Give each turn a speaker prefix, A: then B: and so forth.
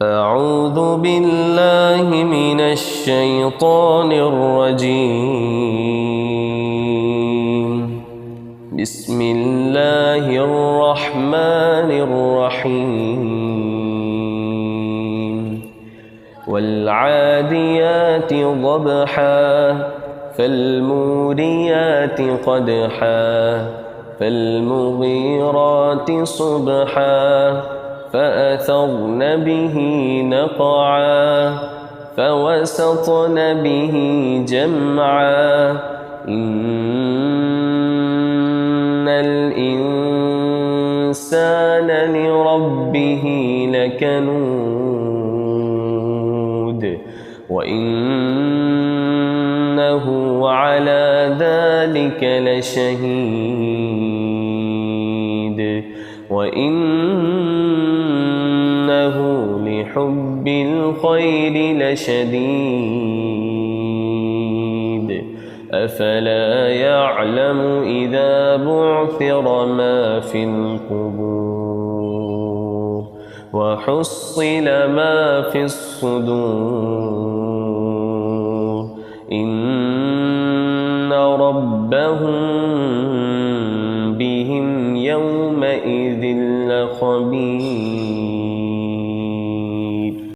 A: أعوذ بالله من الشيطان الرجيم. بسم الله الرحمن الرحيم. والعاديات ضبحا فالموريات قدحا فالمغيرات صبحا فأثرن به نقعا فوسطن به جمعا إن الإنسان لربه لكنود وإنه على ذلك لشهيد وإنه لحب الخير لشديد أفلا يعلم إذا بعثر ما في القبور وحصل ما في الصدور إن ربهم بهم يومئذ لخبير.